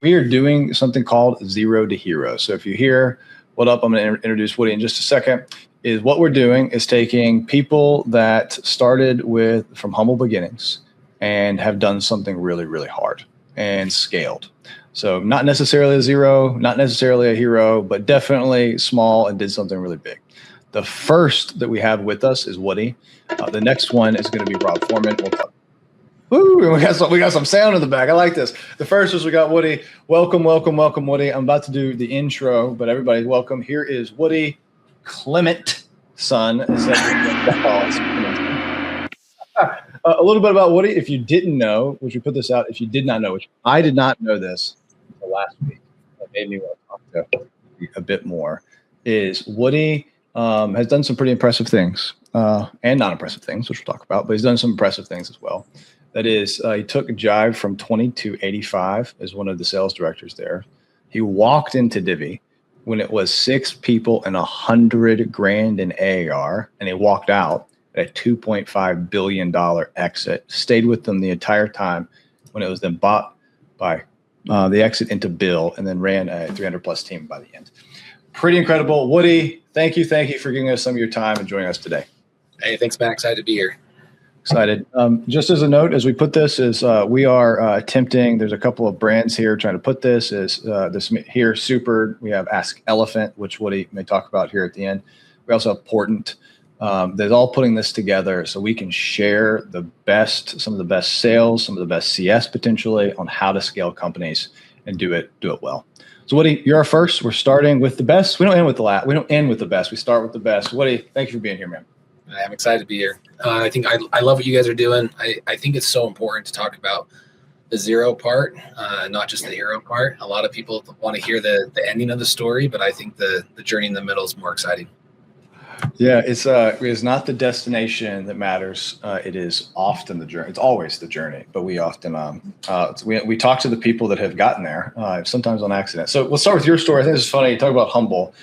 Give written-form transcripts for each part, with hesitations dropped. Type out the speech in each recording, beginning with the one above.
we are doing something called Zero to Hero. So if you hear what up, I'm going to introduce Woody in just a second. Is what we're doing is taking people that started from humble beginnings and have done something really, really hard and scaled. So not necessarily a zero, not necessarily a hero, but definitely small and did something really big. The first that we have with us is Woody. The next one is going to be Rob Foreman. We'll talk. Woo, and we got some sound in the back. I like this. The first is we got Woody. Welcome, Woody. I'm about to do the intro, but everybody, welcome. Here is Woody Klemetson. A little bit about Woody. If you didn't know, which we put this out, if you did not know, which I did not know this until last week, that made me want to talk to you a bit more, is Woody has done some pretty impressive things and not impressive things, which we'll talk about, but he's done some impressive things as well. That is, he took Jive from 20 to 85 as one of the sales directors there. He walked into Divvy when it was 6 people and $100,000 in AAR, and he walked out at a $2.5 billion exit, stayed with them the entire time when it was then bought by the exit into Bill, and then ran a 300+ team by the end. Pretty incredible. Woody, thank you for giving us some of your time and joining us today. Hey, thanks, Matt. Excited to be here. Excited. Just as a note, as we put this, is we are attempting, there's a couple of brands here trying to put this, is this here, Super. We have Ask Elephant, which Woody may talk about here at the end. We also have Portent. They're all putting this together so we can share some of the best sales, some of the best CS potentially on how to scale companies and do it well. So Woody, you're our first. We're starting with the best. We don't end with the last. We don't end with the best. We start with the best. Woody, thank you for being here, man. I'm excited to be here. I think I love what you guys are doing. I think it's so important to talk about the zero part, not just the hero part. A lot of people want to hear the ending of the story, but I think the journey in the middle is more exciting. Yeah, it's not the destination that matters. It is often the journey. It's always the journey, but we often we talk to the people that have gotten there, sometimes on accident. So let's start with your story. I think this is funny. You talk about humble.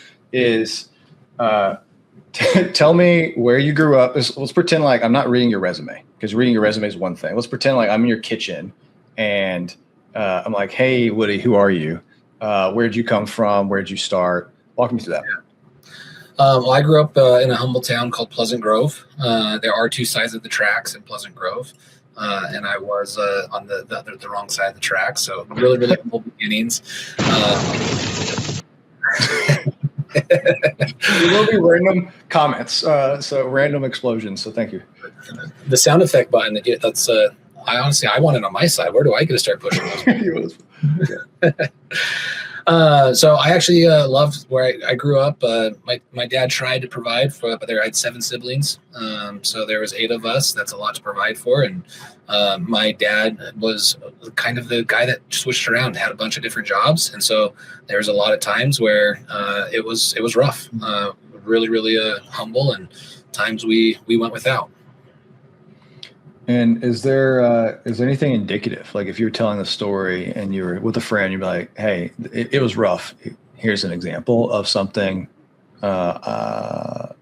Tell me where you grew up. Let's pretend like I'm not reading your resume, because reading your resume is one thing. Let's pretend like I'm in your kitchen and I'm like, hey, Woody, who are you? Where'd you come from? Where'd you start? Walk me through that. Yeah. Well, I grew up in a humble town called Pleasant Grove. There are 2 sides of the tracks in Pleasant Grove, and I was on the wrong side of the track. So really, really humble beginnings. There will be random comments, so random explosions. So thank you. The sound effect button. That's I want it on my side. Where do I get to start pushing those? So I actually loved where I grew up. My dad tried to provide but I had 7 siblings. So there was 8 of us. That's a lot to provide for. And my dad was kind of the guy that switched around, had a bunch of different jobs. And so there was a lot of times where it was rough, really, really humble, and times we went without. And is there anything indicative? Like if you were telling the story and you were with a friend, you'd be like, hey, it was rough. Here's an example of something, an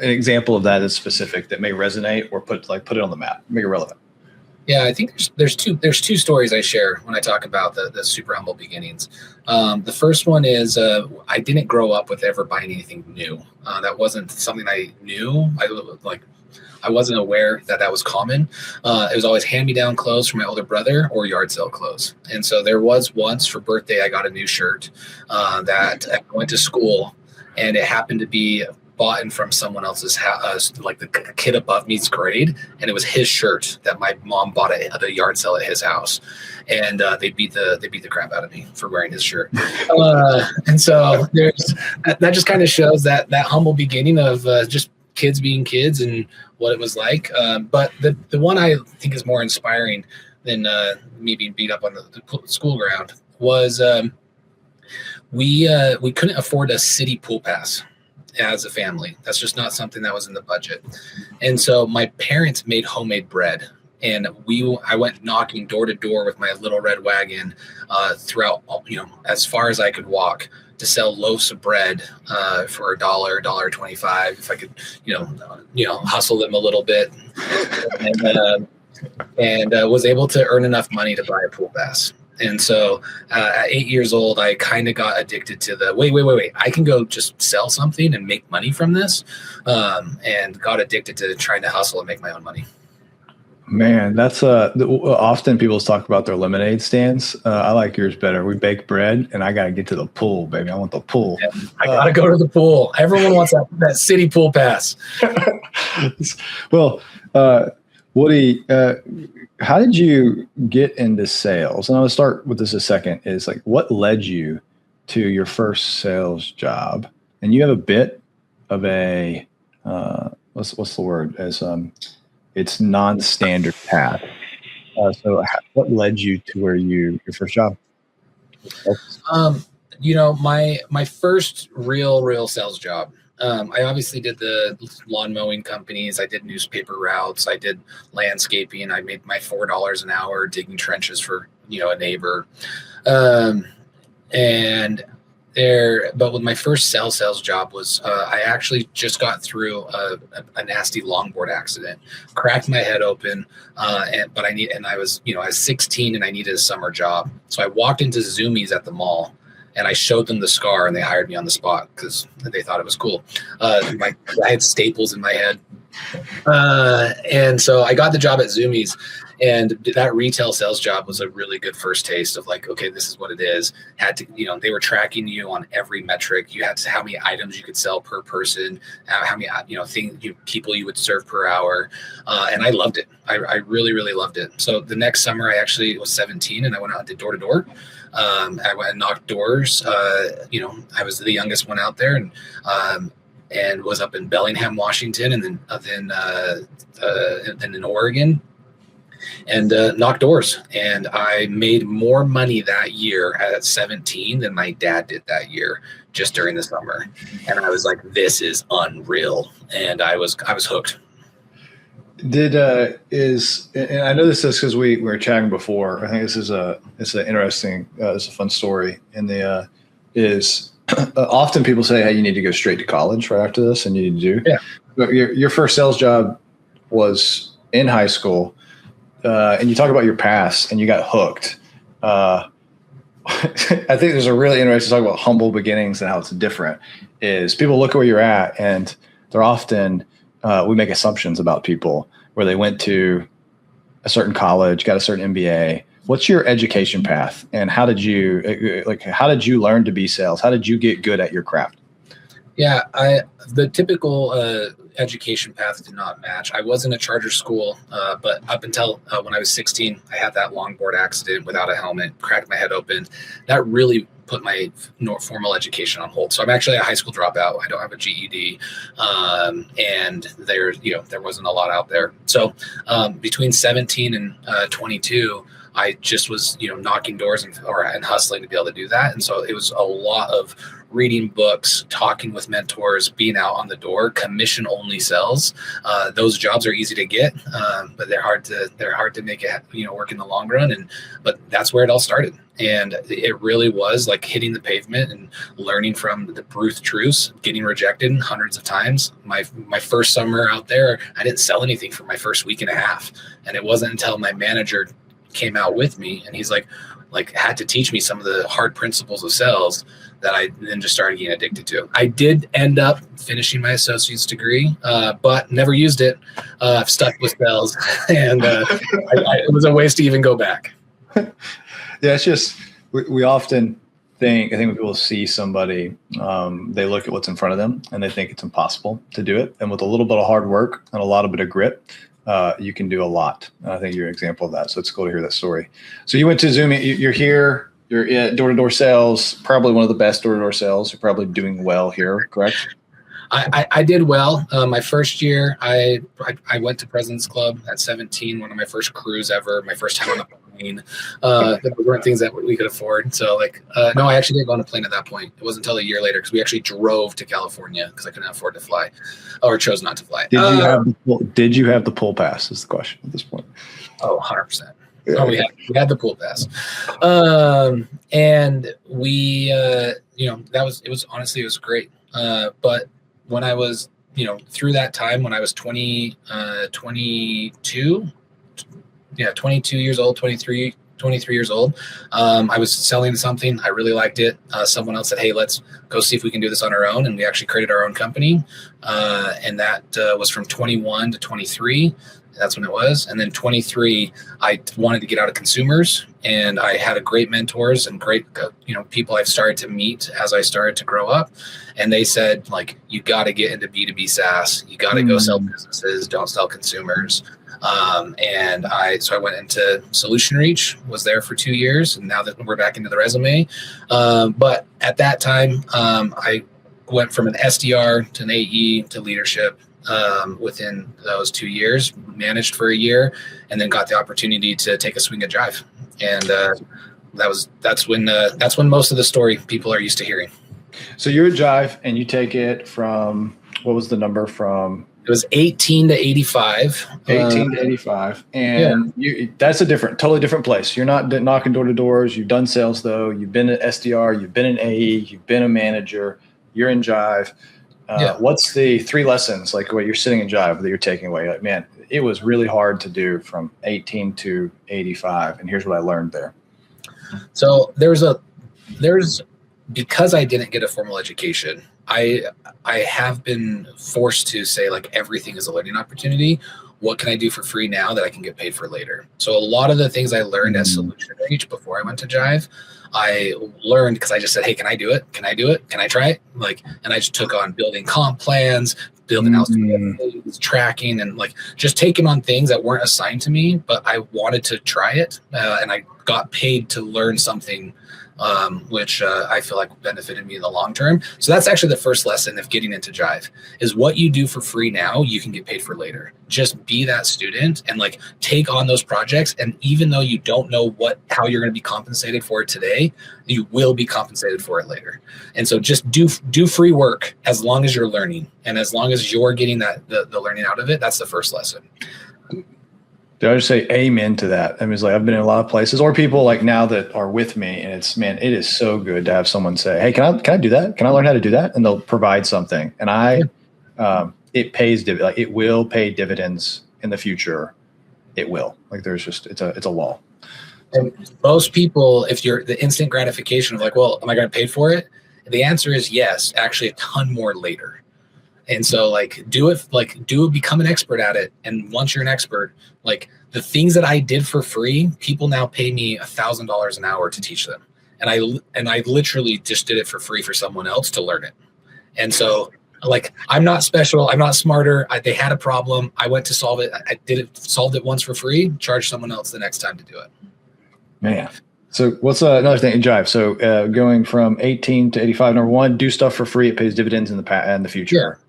example of that is specific that may resonate or put it on the map, make it relevant. Yeah, I think there's two stories I share when I talk about the super humble beginnings. The first one is I didn't grow up with ever buying anything new. That wasn't something I knew. I wasn't aware that was common. It was always hand-me-down clothes from my older brother or yard sale clothes. And so there was once for birthday, I got a new shirt that I went to school, and it happened to be bought in from someone else's house, like the kid above me's grade. And it was his shirt that my mom bought at the yard sale at his house. And they beat the crap out of me for wearing his shirt. And so that just kind of shows that humble beginning of just kids being kids and what it was like. But the one I think is more inspiring than me being beat up on the school ground was we couldn't afford a city pool pass as a family. That's just not something that was in the budget. And so my parents made homemade bread. And I went knocking door to door with my little red wagon throughout, as far as I could walk, to sell loaves of bread for $1, $1.25, if I could, hustle them a little bit, and was able to earn enough money to buy a pool pass. And so at 8 years old, I kind of got addicted to the wait. I can go just sell something and make money from this, and got addicted to trying to hustle and make my own money. Man, that's often people talk about their lemonade stands. I like yours better. We bake bread, and I got to get to the pool, baby. I want the pool. Yeah, I got to go to the pool. Everyone wants that city pool pass. Well, Woody, how did you get into sales? And I'll start with this a second. Is like, what led you to your first sales job? And you have a bit of a what's the word? As it's non-standard path. So what led you to where your first job? My first real sales job. I obviously did the lawn mowing companies. I did newspaper routes. I did landscaping. I made my $4 an hour digging trenches for, a neighbor. But with my first sales job was, I actually just got through a nasty longboard accident, cracked my head open. I was 16 and I needed a summer job. So I walked into Zumiez at the mall and I showed them the scar and they hired me on the spot because they thought it was cool. I had staples in my head. And so I got the job at Zumiez, and that retail sales job was a really good first taste of like, okay, this is what it is. They were tracking you on every metric. You had how many items you could sell per person, how many, people you would serve per hour. And I loved it. I really, really loved it. So the next summer I actually was 17 and I went out and did door to door. I went and knocked doors. I was the youngest one out there, and was up in Bellingham, Washington, and then in Oregon, and knocked doors. And I made more money that year at 17 than my dad did that year, just during the summer. And I was like, this is unreal. And I was hooked. And I know this is because we were chatting before. I think it's an interesting, it's a fun story. And often people say, hey, you need to go straight to college right after this, and you need to do. Yeah. But your first sales job was in high school, and you talk about your past, and you got hooked. I think there's a really interesting talk about humble beginnings and how it's different. Is people look at where you're at, and they're often we make assumptions about people where they went to a certain college, got a certain MBA. What's your education path, and how did you learn to be sales? How did you get good at your craft? Yeah, the typical education path did not match. I was in a charter school, but up until when I was 16, I had that longboard accident without a helmet, cracked my head open. That really put my formal education on hold. So I'm actually a high school dropout. I don't have a GED, and there wasn't a lot out there. So between 17 and 22. I just was, knocking doors and hustling to be able to do that. And so it was a lot of reading books, talking with mentors, being out on the door, commission only sales. Those jobs are easy to get, but they're hard to make it, work in the long run. But that's where it all started. And it really was like hitting the pavement and learning from the Bruce truths, getting rejected hundreds of times. My first summer out there, I didn't sell anything for my first week and a half. And it wasn't until my manager came out with me and he's like had to teach me some of the hard principles of sales that I then just started getting addicted to. I did end up finishing my associate's degree, but never used it. I've stuck with sales, and it was a waste to even go back. Yeah, it's just we often think when people see somebody, they look at what's in front of them and they think it's impossible to do it. And with a little bit of hard work and a lot of bit of grit, you can do a lot. I think you're an example of that. So it's cool to hear that story. So you went to Zumiez. You're here. You're at door-to-door sales, probably one of the best door-to-door sales. You're probably doing well here, correct? I did well. My first year, I went to President's Club at 17, one of my first cruise ever, my first time on a plane. There weren't things that we could afford. So no, I actually didn't go on a plane at that point. It wasn't until a year later because we actually drove to California because I couldn't afford to fly or chose not to fly. Did you have the pool pass is the question at this point? Oh, 100%. Yeah. Oh, we had the pool pass. And we, it was great. But when I was, through that time, when I was 22 years old, 23, 23 years old. I was selling something. I really liked it. Someone else said, hey, let's go see if we can do this on our own. And we actually created our own company. And that was from 21 to 23. That's when it was. And then 23, I wanted to get out of consumers, and I had a great mentors and great, people I've started to meet as I started to grow up. And they said, like, you got to get into B2B SaaS. You got to go sell businesses. Don't sell consumers. And so I went into Solution Reach, was there for 2 years. And now that we're back into the resume. But at that time, I went from an SDR to an AE to leadership. Within those 2 years, managed for a year, and then got the opportunity to take a swing at Jive. And that's when most of the story people are used to hearing. So you're at Jive, and you take it from, what was the number from? It was 18 to 85. 18 to 85. And that's a totally different place. You're not knocking door to doors. You've done sales though. You've been an SDR. You've been an AE. You've been a manager. You're in Jive. What's the 3 lessons, like what you're sitting in Jive, that you're taking away? Like, man, it was really hard to do from 18 to 85. And here's what I learned there. So because I didn't get a formal education, I have been forced to say, like, everything is a learning opportunity. What can I do for free now that I can get paid for later? So a lot of the things I learned at Solution Reach before I went to Jive, I learned because I just said, hey, can I do it? Can I do it? Can I try it? And I just took on building comp plans, building out tracking, and just taking on things that weren't assigned to me, but I wanted to try it. And I got paid to learn something, which I feel like benefited me in the long term. So that's actually the first lesson of getting into Jive, is what you do for free now, you can get paid for later. Just be that student and take on those projects. And even though you don't know how you're going to be compensated for it today, you will be compensated for it later. And so just do free work as long as you're learning, and as long as you're getting the learning out of it. That's the first lesson. Did I just say amen to that? I mean, it's like, I've been in a lot of places, or people like now that are with me, and it's, man, it is so good to have someone say, hey, can I do that? Can I learn how to do that? And they'll provide something. And it pays, it will pay dividends in the future. It will. There's just, it's a law. And most people, if you're the instant gratification of well, am I going to pay for it? The answer is yes, actually a ton more later. And so do it, become an expert at it. And once you're an expert, the things that I did for free, people now pay me $1,000 an hour to teach them. And I literally just did it for free for someone else to learn it. And so I'm not special. I'm not smarter. They had a problem. I went to solve it. I did it, solved it once for free, charged someone else the next time to do it. Man. So what's another thing in Jive? So going from 18 to 85, number one, do stuff for free. It pays dividends in the future.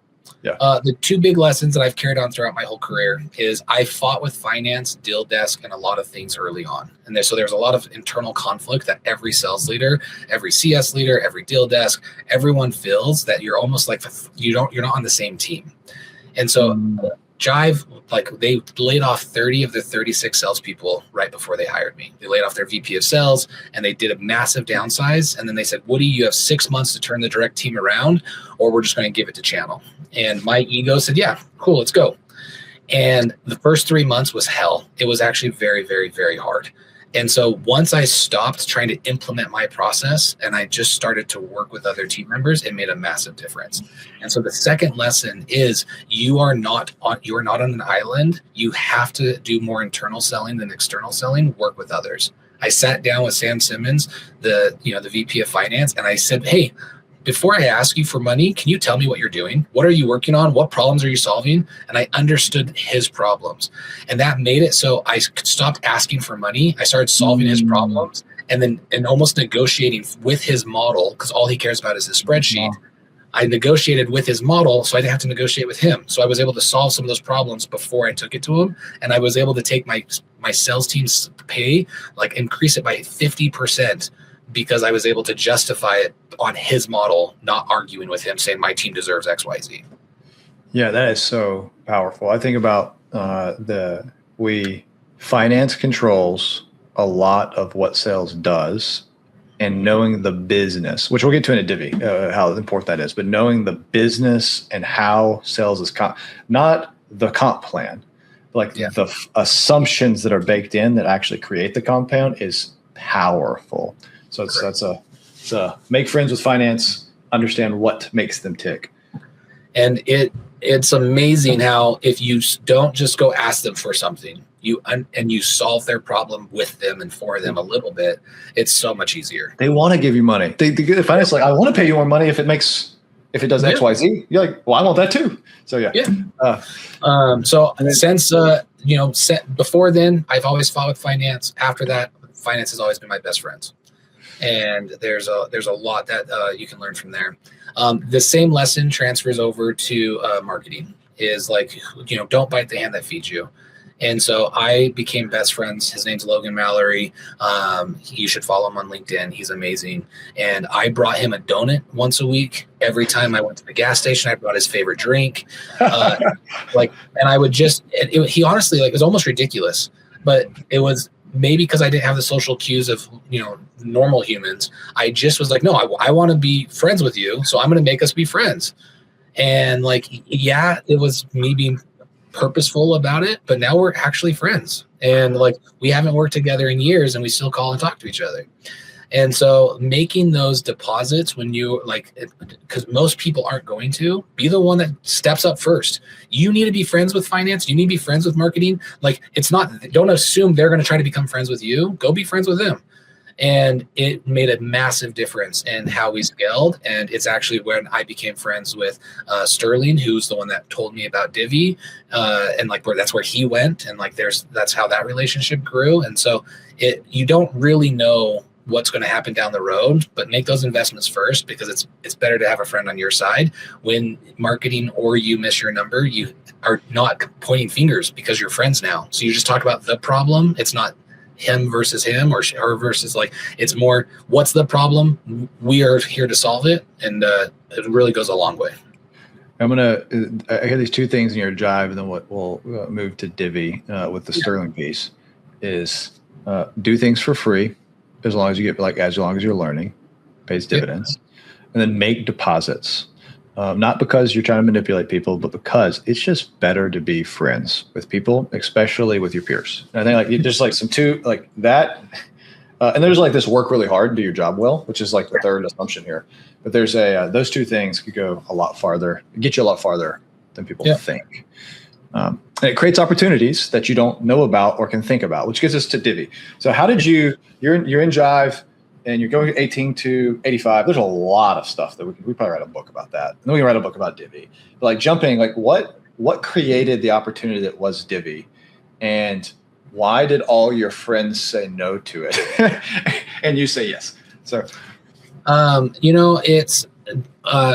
Yeah. The 2 big lessons that I've carried on throughout my whole career is I fought with finance, deal desk, and a lot of things early on. And so there's a lot of internal conflict that every sales leader, every CS leader, every deal desk, everyone feels that you're almost you're not on the same team. And so Jive, they laid off 30 of the 36 salespeople right before they hired me. They laid off their VP of sales, and they did a massive downsize. And then they said, Woody, you have 6 months to turn the direct team around, or we're just going to give it to channel. And my ego said, yeah, cool, let's go. And the first 3 months was hell. It was actually very, very, very hard. And so once I stopped trying to implement my process and I just started to work with other team members, it made a massive difference. And so the second lesson is you are not on an island. You have to do more internal selling than external selling, work with others. I sat down with Sam Simmons, the VP of finance, and I said, hey, before I ask you for money, can you tell me what you're doing? What are you working on? What problems are you solving? And I understood his problems. And that made it so I stopped asking for money. I started solving his problems and almost negotiating with his model, because all he cares about is his spreadsheet. I negotiated with his model, so I didn't have to negotiate with him. So I was able to solve some of those problems before I took it to him. And I was able to take my sales team's pay, increase it by 50%. Because I was able to justify it on his model, not arguing with him, saying my team deserves X, Y, Z. Yeah, that is so powerful. I think about finance controls a lot of what sales does, and knowing the business, which we'll get to in a Divvy, how important that is, but knowing the business and how sales is not the comp plan, like the assumptions that are baked in that actually create the compound is powerful. So it's a make friends with finance, understand what makes them tick. And it's amazing how if you don't just go ask them for something, and you solve their problem with them and for them a little bit, it's so much easier. They want to give you money. The finance like, I want to pay you more money if it does X, Y, Z. You're like, well, I want that too. So Since before then, I've always fought with finance. After that, finance has always been my best friends. And there's a lot that you can learn from there. The same lesson transfers over to marketing. Is like, don't bite the hand that feeds you. And so I became best friends. His name's Logan Mallory. You should follow him on LinkedIn. He's amazing. And I brought him a donut once a week. Every time I went to the gas station, I brought his favorite drink. And I would he honestly, it was almost ridiculous, but it was maybe because I didn't have the social cues of, normal humans. I just was like, no, I want to be friends with you. So I'm going to make us be friends. And it was me being purposeful about it, but now we're actually friends, and we haven't worked together in years and we still call and talk to each other. And so making those deposits when you because most people aren't going to be the one that steps up first. You need to be friends with finance. You need to be friends with marketing. Don't assume they're going to try to become friends with you. Go be friends with them. And it made a massive difference in how we scaled. And it's actually when I became friends with Sterling, who's the one that told me about Divvy, and that's where he went. And that's how that relationship grew. And so you don't really know what's going to happen down the road, but make those investments first, because it's better to have a friend on your side when marketing or you miss your number. You are not pointing fingers because you're friends now. So you just talk about the problem. It's not him versus him or her versus it's more, what's the problem? We are here to solve it. And it really goes a long way. I got these two things in your Jive, and then we'll move to Divvy with the Sterling piece is do things for free as long as you get as long as you're learning, pays dividends, and then make deposits. Not because you're trying to manipulate people, but because it's just better to be friends with people, especially with your peers. And I think there's some two that, and there's this work really hard and do your job well, which is the third assumption here. But there's those two things could go a lot farther, get you a lot farther than people think. And it creates opportunities that you don't know about or can think about, which gets us to Divvy. So how did you're in Jive, and you're going 18 to 85. There's a lot of stuff that we probably write a book about that. And then we can write a book about Divvy. But jumping, what created the opportunity that was Divvy, and why did all your friends say no to it, and you say yes? So,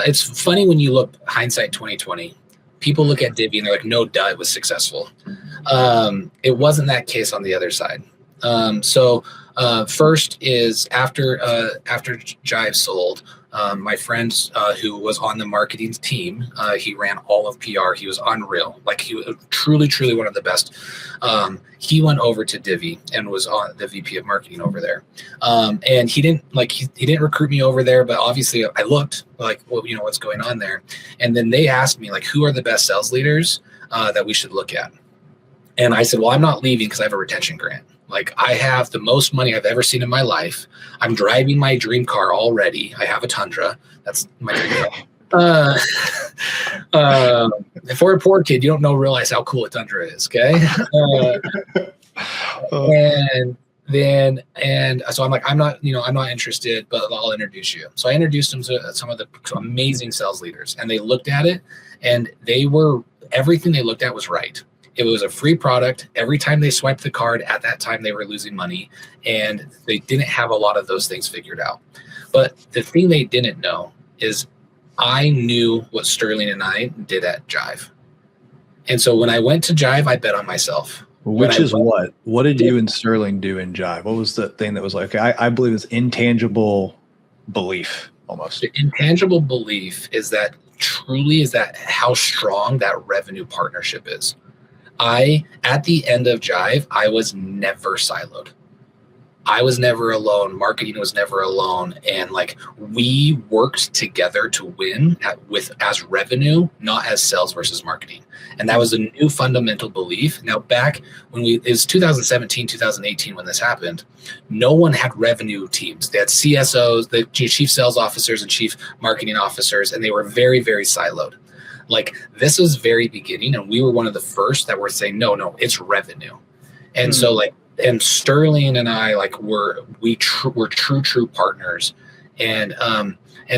it's funny when you look hindsight 2020. People look at Divvy and they're like, no, duh, it was successful. It wasn't that case on the other side. First is after Jive sold, my friend who was on the marketing team, he ran all of PR. He was unreal. He was truly one of the best. He went over to Divvy and was on the VP of marketing over there. And he didn't he didn't recruit me over there, but obviously I looked what's going on there. And then they asked me who are the best sales leaders that we should look at. And I said, well, I'm not leaving because I have a retention grant. I have the most money I've ever seen in my life. I'm driving my dream car already. I have a Tundra. That's my dream car. For a poor kid, you don't realize how cool a Tundra is. Okay. And so I'm I'm not interested, but I'll introduce you. So I introduced them to some of the amazing sales leaders, and they looked at it, and everything they looked at was right. It was a free product. Every time they swiped the card at that time, they were losing money, and they didn't have a lot of those things figured out. But the thing they didn't know is I knew what Sterling and I did at Jive. And so when I went to Jive, I bet on myself. What did you and Sterling do in Jive? What was the thing that was I believe it's intangible belief almost. The intangible belief is that how strong that revenue partnership is. At the end of Jive, I was never siloed. I was never alone. Marketing was never alone. And like we worked together to win as revenue, not as sales versus marketing. And that was a new fundamental belief. Now back when it was 2017, 2018, when this happened, no one had revenue teams. They had CSOs, the chief sales officers and chief marketing officers, and they were very, very siloed. Like this was very beginning. And we were one of the first that were saying, no, it's revenue. And so like, and Sterling and I we're true partners, and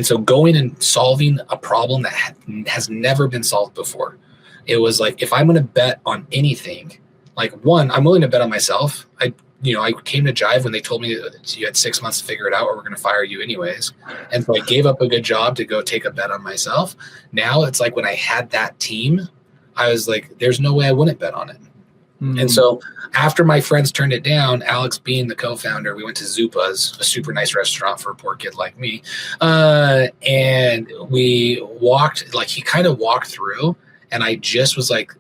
so going and solving a problem that has never been solved before. It was like, if I'm going to bet on anything, like one, I'm willing to bet on myself. I came to Jive when they told me that you had 6 months to figure it out, or we're going to fire you anyways. And so I gave up a good job to go take a bet on myself. Now it's like when I had that team, I was like, there's no way I wouldn't bet on it. And so after my friends turned it down, Alex being the co-founder, we went to Zupa's, a super nice restaurant for a poor kid like me. And we walked, like he kind of walked through, and I just was like,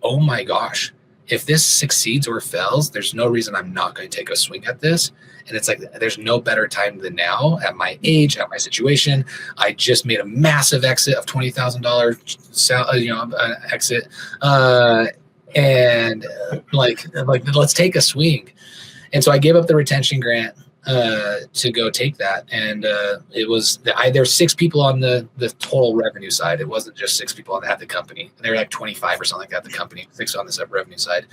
oh my gosh, if this succeeds or fails, there's no reason I'm not going to take a swing at this. And it's like, there's no better time than now at my age, at my situation. I just made a massive exit of $20,000 exit. And like let's take a swing. And so I gave up the retention grant to go take that. And it was there's 6 people on the total revenue side. It wasn't just 6 people at the company. They were like 25 or something like that, the company, 6 on the revenue side.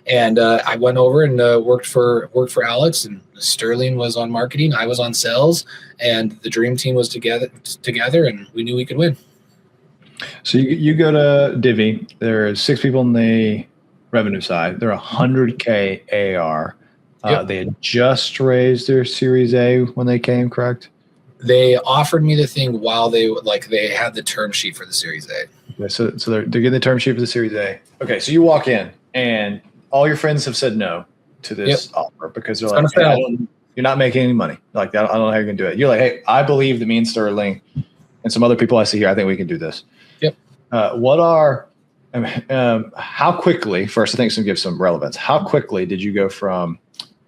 And I went over and worked for Alex, and Sterling was on marketing. I was on sales, and the dream team was together, and we knew we could win. So you go to Divvy. There's 6 people on the revenue side. They're $100K AR. Yep. They had just raised their Series A when they came, correct? They offered me the thing while they had the term sheet for the Series A. Okay, so they're getting the term sheet for the Series A. Okay, so you walk in, and all your friends have said no to this offer because they're like, hey, you're not making any money. Like, I don't know how you're going to do it. You're like, hey, I believe that me and Sterling and some other people I see here, I think we can do this. Yep. How quickly, first I think it's going to give some relevance. How quickly did you go from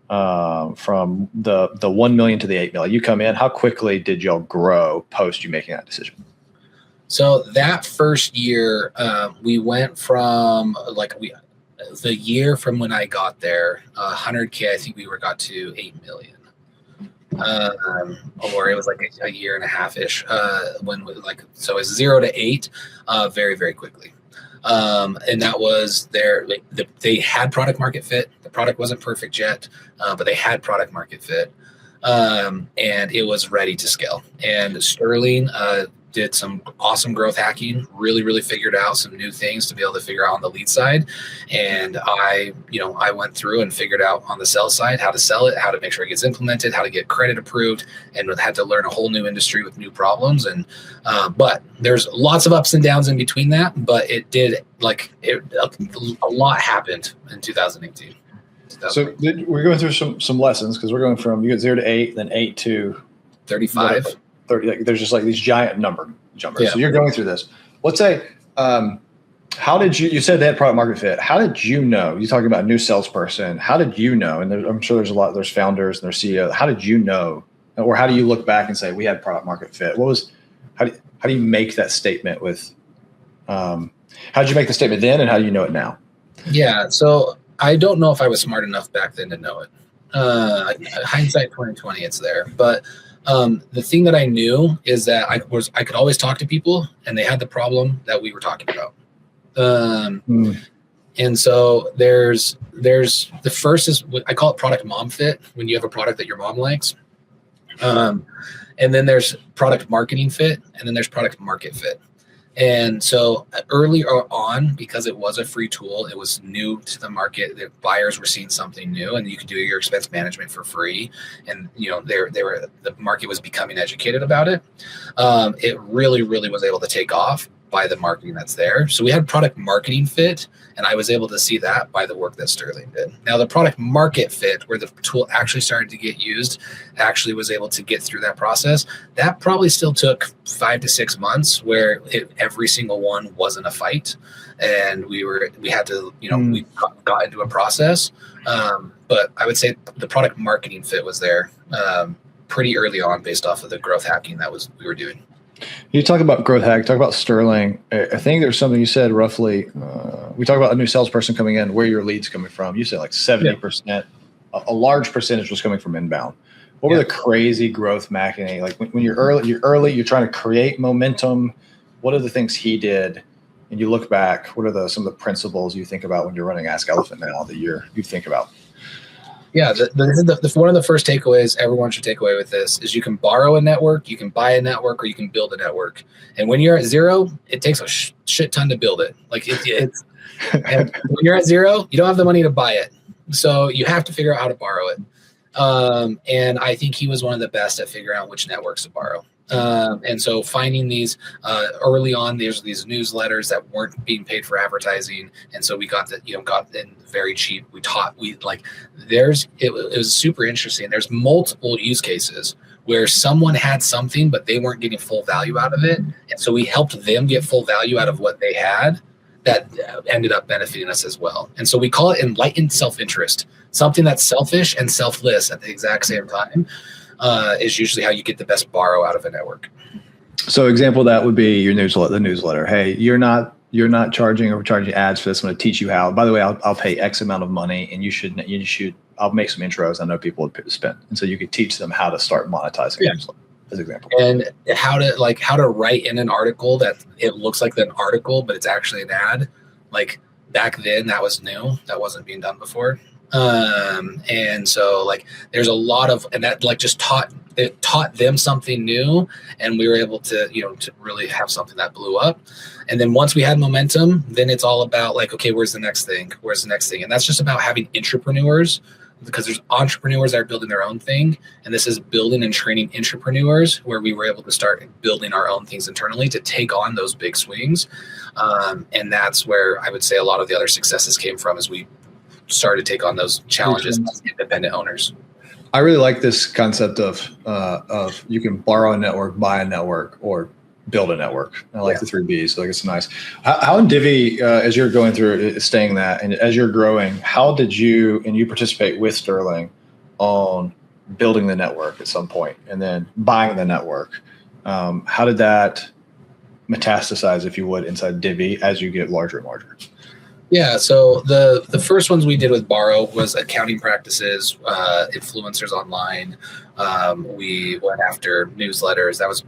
the 1 million to the 8 million? You come in, how quickly did y'all grow post you making that decision? So that first year, we went from the year from when I got there, 100K, I think we got to 8 million. Or it was like a year and a half ish. So it's 0 to 8, very, very quickly. And that was they had product market fit. The product wasn't perfect yet, but they had product market fit. And it was ready to scale. And Sterling, did some awesome growth hacking, really figured out some new things to be able to figure out on the lead side. And I went through and figured out on the sales side how to sell it, how to make sure it gets implemented, how to get credit approved, and had to learn a whole new industry with new problems. And but there's lots of ups and downs in between that, but a lot happened in 2018. So we're going through some lessons, because we're going from, you get 0 to 8, then 8 to 35. 30, there's just like these giant jumpers. Yeah. So you're going through this. Let's say, how did you said they had product market fit. How did you know? You're talking about a new salesperson. How did you know? And I'm sure there's founders and there's CEOs. How did you know? Or how do you look back and say, we had product market fit? How do you make that statement with, how did you make the statement then, and how do you know it now? Yeah. So I don't know if I was smart enough back then to know it. Hindsight 2020, it's there. But the thing that I knew is that I could always talk to people, and they had the problem that we were talking about. And so there's the first is, I call it product mom fit, when you have a product that your mom likes. And then there's product marketing fit, and then there's product market fit. And so earlier on, because it was a free tool, it was new to the market, the buyers were seeing something new, and you could do your expense management for free. And, the market was becoming educated about it. It really was able to take off. by the marketing that's there. So we had product marketing fit, and I was able to see that by the work that Sterling did. Now the product market fit, where the tool actually started to get used, actually was able to get through that process. That probably still took 5 to 6 months, where every single one wasn't a fight, and we had to, we got into a process. But I would say the product marketing fit was there pretty early on, based off of the growth hacking we were doing. You talk about growth hack, talk about Sterling. I think there's something you said roughly. We talk about a new salesperson coming in, where your leads coming from. You said like 70%, a large percentage was coming from inbound. What were the crazy growth marketing? Like when you're early, you're trying to create momentum. What are the things he did? And you look back, what are some of the principles you think about when you're running Ask Elephant now that you think about? Yeah, one of the first takeaways everyone should take away with this is you can borrow a network, you can buy a network, or you can build a network. And when you're at zero, it takes a shit ton to build it. Like and when you're at zero, you don't have the money to buy it. So you have to figure out how to borrow it. And I think he was one of the best at figuring out which networks to borrow. And so finding these early on, there's these newsletters that weren't being paid for advertising, and so we got in very cheap. It was super interesting. There's multiple use cases where someone had something, but they weren't getting full value out of it, and so we helped them get full value out of what they had. That ended up benefiting us as well. And so we call it enlightened self-interest, something that's selfish and selfless at the exact same time. Is usually how you get the best borrow out of a network. So example of that would be your newsletter, the newsletter. Hey, you're not charging or charging ads for this. I'm going to teach you how. By the way, I'll pay X amount of money, and you should. I'll make some intros. I know people would spend, and so you could teach them how to start monetizing. Yeah. As an example, and how to write in an article that it looks like an article, but it's actually an ad. Like back then, that was new. That wasn't being done before. And so there's a lot of, and that just taught them something new, and we were able to, to really have something that blew up. And then once we had momentum, then it's all about okay, where's the next thing? And that's just about having entrepreneurs, because there's entrepreneurs that are building their own thing. And this is building and training entrepreneurs, where we were able to start building our own things internally to take on those big swings. And that's where I would say a lot of the other successes came from, as we started to take on those challenges as independent owners. I really like this concept of you can borrow a network, buy a network, or build a network. I like the 3 Bs. So it's nice. How in Divvy, as you're going through staying that, and as you're growing, how did you participate with Sterling on building the network at some point and then buying the network? How did that metastasize, if you would, inside Divvy as you get larger and larger? Yeah, so the first ones we did with Borrow was accounting practices, influencers online. We went after newsletters. That was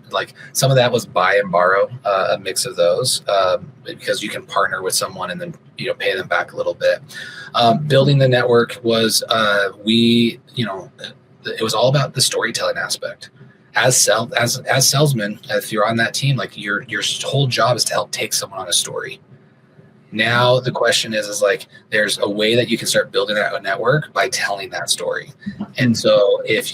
some of that was buy and borrow, a mix of those, because you can partner with someone and then pay them back a little bit. Building the network was it was all about the storytelling aspect. As salesmen, if you're on that team, your whole job is to help take someone on a story. Now the question is there's a way that you can start building a network by telling that story. And so if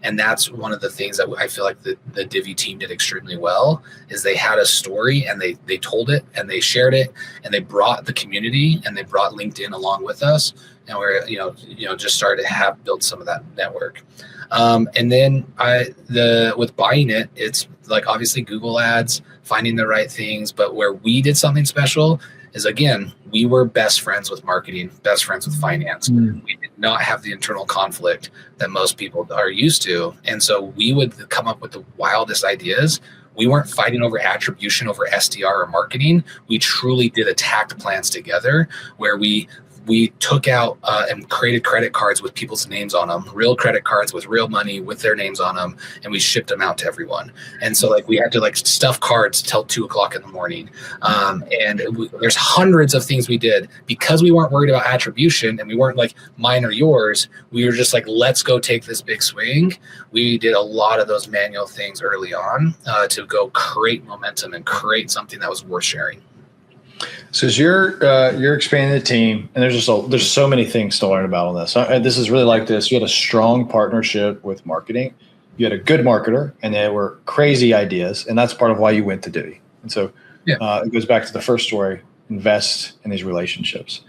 and that's one of the things that I feel like the Divvy team did extremely well, is they had a story and they told it and they shared it and they brought the community and they brought LinkedIn along with us. And we're, just started to have built some of that network. And then with buying it, it's obviously Google ads, finding the right things. But where we did something special is, again, we were best friends with marketing, best friends with finance. We did not have the internal conflict that most people are used to. And so we would come up with the wildest ideas. We weren't fighting over attribution over SDR or marketing. We truly did attack plans together, where we took out and created credit cards with people's names on them, real credit cards with real money with their names on them, and we shipped them out to everyone. And so we had to stuff cards till 2:00 in the morning. There's hundreds of things we did because we weren't worried about attribution, and we weren't mine or yours. We were just let's go take this big swing. We did a lot of those manual things early on to go create momentum and create something that was worth sharing. So as you're expanding the team, and there's so many things to learn about on this. This is really like this. You had a strong partnership with marketing. You had a good marketer, and there were crazy ideas, and that's part of why you went to Divvy. And so It goes back to the first story, invest in these relationships.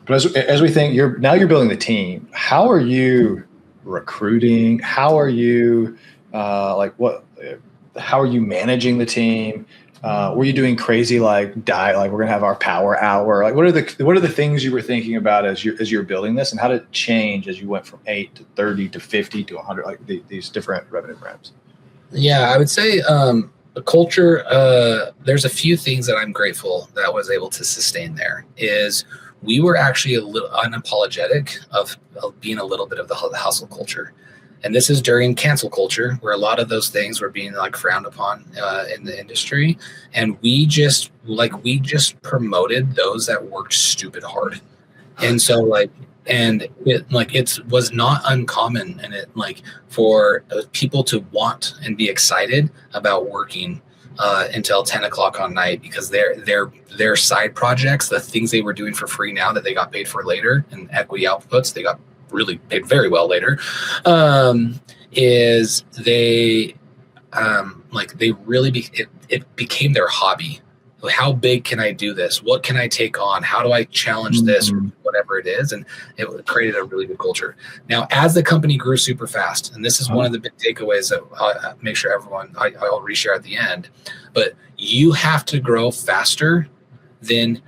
But as we think, you're building the team. How are you recruiting? How are you how are you managing the team? Were you doing crazy like we're gonna have our power hour? Like what are the things you were thinking about as you're building this, and how did it change as you went from 8 to 30 to 50 to 100, like these different revenue ramps? Yeah, I would say the culture. There's a few things that I'm grateful that I was able to sustain. There is we were actually a little unapologetic of being a little bit of the hustle culture. And this is during cancel culture, where a lot of those things were being like frowned upon in the industry. And we just promoted those that worked stupid hard. And so it was not uncommon, and it for people to want and be excited about working until 10 o'clock on night, because their side projects, the things they were doing for free now that they got paid for later, and equity outputs, they got really paid very well later, is they it became their hobby. How big can I do this? What can I take on? How do I challenge this, or whatever it is? And it created a really good culture. Now, as the company grew super fast, and this is one of the big takeaways that I'll make sure I'll reshare at the end, but you have to grow faster than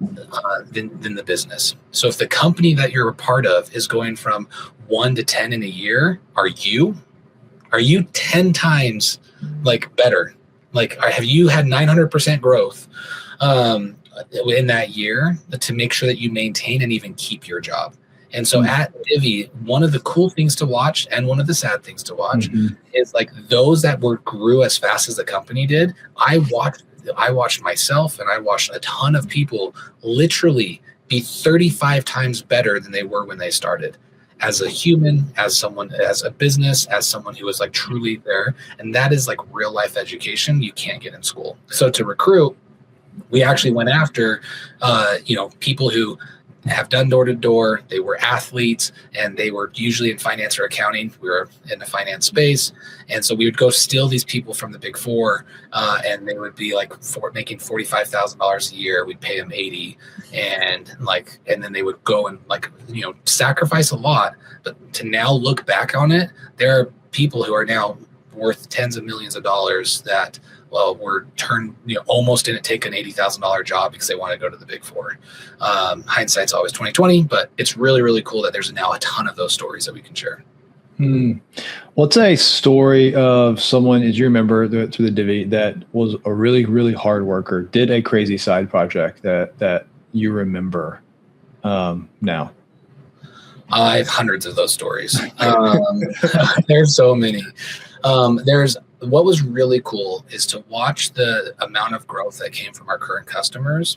than the business. So if the company that you're a part of is going from 1 to 10 in a year, are you 10 times better? Have you had 900% growth in that year to make sure that you maintain and even keep your job? And so at Divvy, one of the cool things to watch and one of the sad things to watch is those that grew as fast as the company did. I watched myself, and I watched a ton of people literally be 35 times better than they were when they started, as a human, as someone, as a business, as someone who was truly there. And that is real life education you can't get in school. So to recruit, we actually went after, people who have done door to door. They were athletes, and they were usually in finance or accounting. We were in the finance space. And so we would go steal these people from the big four, and they would be making $45,000 a year. We'd pay them 80, and then they would go and sacrifice a lot. But to now look back on it, there are people who are now worth tens of millions of dollars that were turned, almost didn't take an $80,000 job because they want to go to the big four. Hindsight's always 20/20, but it's really, really cool that there's now a ton of those stories that we can share. What's a story of someone, as you remember through the Divvy, that was a really, really hard worker, did a crazy side project that you remember now? I have hundreds of those stories. There's so many. What was really cool is to watch the amount of growth that came from our current customers.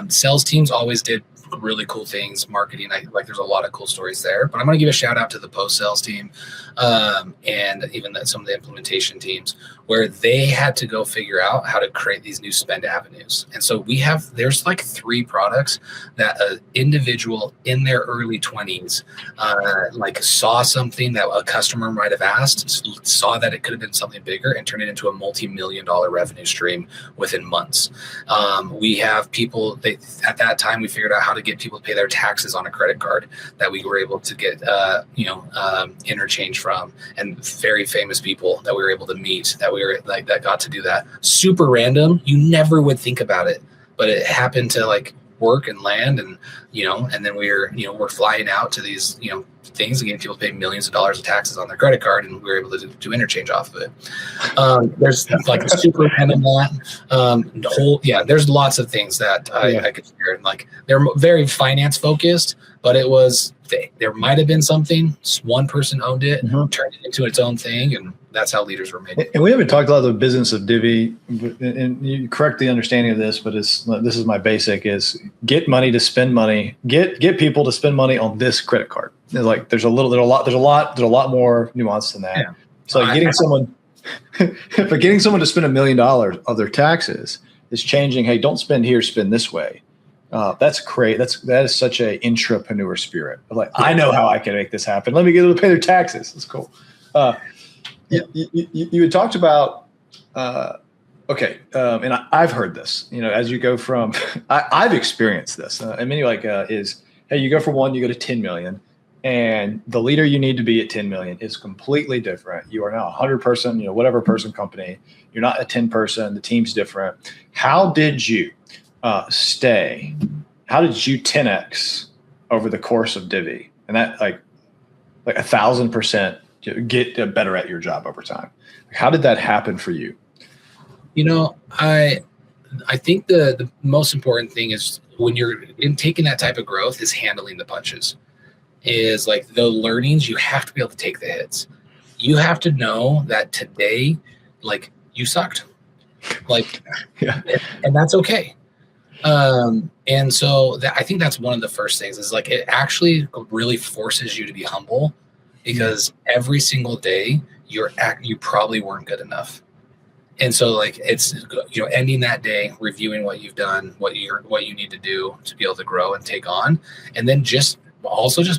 Sales teams always did really cool things. Marketing, there's a lot of cool stories there. But I'm going to give a shout out to the post sales team, and even some of the implementation teams, where they had to go figure out how to create these new spend avenues. And so there's 3 products that an individual in their early 20s saw something that a customer might have asked, saw that it could have been something bigger, and turned it into a multi-million-dollar revenue stream within months. We have people, at that time, we figured out how to get people to pay their taxes on a credit card that we were able to get interchange from, and very famous people that we were able to meet that we were that got to do that. Super random. You never would think about it, but it happened to work and land, and and then we're flying out to these things and getting people to pay millions of dollars of taxes on their credit card, and we were able to do interchange off of it. There's super random that there's lots of things that I could share. They're very finance focused, but it was there might have been something, one person owned it, turned it into its own thing, and that's how leaders were made. And we haven't talked about the business of Divvy, and you correct the understanding of this, but this is my basic: is get money to spend money, get people to spend money on this credit card. There's a lot more nuance than that. Yeah. So getting someone to spend $1 million of their taxes is changing. Hey, don't spend here, spend this way. That's great. That is such a intrapreneur spirit. I know how I can make this happen. Let me get them to pay their taxes. That's cool. You had talked about Okay, and I've heard this. As you go from, I've experienced this. And many is, hey, you go from 1, you go to 10 million, and the leader you need to be at 10 million is completely different. You are now a 100-person, whatever person company. You're not a 10-person. The team's different. How did you stay? How did you 10x over the course of Divvy? And that like 1,000% get better at your job over time. How did that happen for you? I think the most important thing is when you're taking that type of growth is handling the punches. Is like the learnings, you have to be able to take the hits. You have to know that today, like, you sucked. Like, yeah. And that's okay. And so I think that's one of the first things is like, it actually really forces you to be humble, because every single day you probably weren't good enough. And so like, it's, ending that day, reviewing what you've done, what you need to do to be able to grow and take on, and then just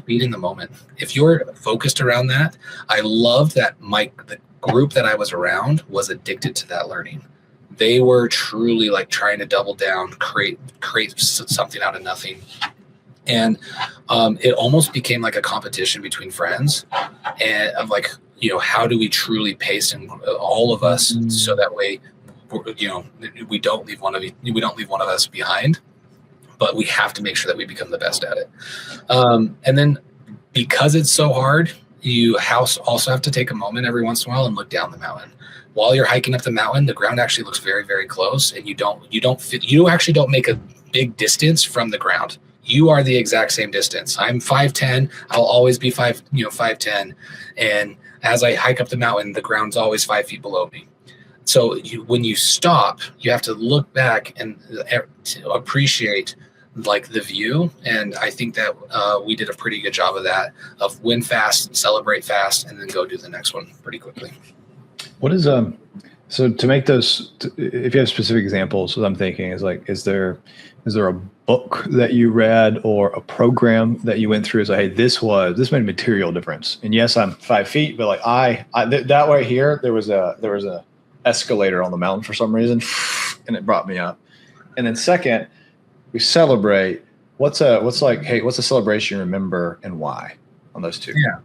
beat in the moment. If you're focused around that, I loved that the group that I was around was addicted to that learning. They were truly like trying to double down, create something out of nothing. And it almost became like a competition between friends, and of like, how do we truly pace and all of us so that way, we don't leave one of us behind, but we have to make sure that we become the best at it. And then because it's so hard, you also have to take a moment every once in a while and look down the mountain. While you're hiking up the mountain, the ground actually looks very, very close, and you actually don't make a big distance from the ground. You are the exact same distance. I'm 5'10". I'll always be 5'10". And as I hike up the mountain, the ground's always 5 feet below me. So when you stop, you have to look back and appreciate like the view. And I think that we did a pretty good job of that, of win fast, celebrate fast, and then go do the next one pretty quickly. What is so to make those, if you have specific examples, what I'm thinking is like, is there a book that you read or a program that you went through? Is like, hey, this made a material difference. And yes, I'm 5 feet, but like that right here, there was a escalator on the mountain for some reason, and it brought me up. And then second, we celebrate. What's a celebration you remember and why on those two? Yeah.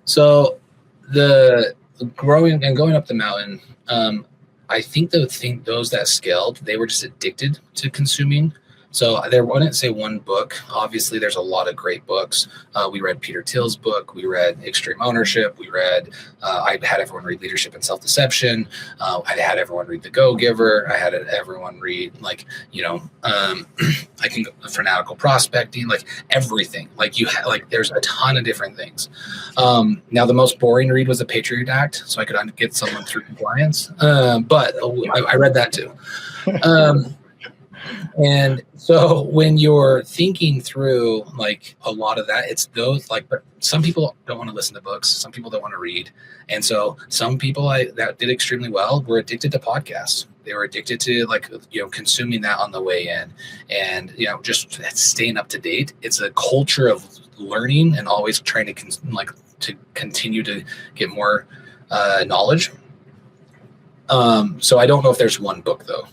So the growing and going up the mountain, I think those that scaled, they were just addicted to consuming. So there wouldn't say one book. Obviously, there's a lot of great books. We read Peter Thiel's book. We read Extreme Ownership. We read, I had everyone read Leadership and Self-Deception. I had everyone read The Go-Giver. I had everyone read I can go Fanatical Prospecting, like everything. Like there's a ton of different things. Now the most boring read was The Patriot Act, so I could get someone through compliance. But I read that too. And so when you're thinking through like a lot of that, it's those but some people don't want to listen to books. Some people don't want to read. And so some people that did extremely well were addicted to podcasts. They were addicted to consuming that on the way in, and, just staying up to date. It's a culture of learning and always trying to continue to get more knowledge. So I don't know if there's one book though.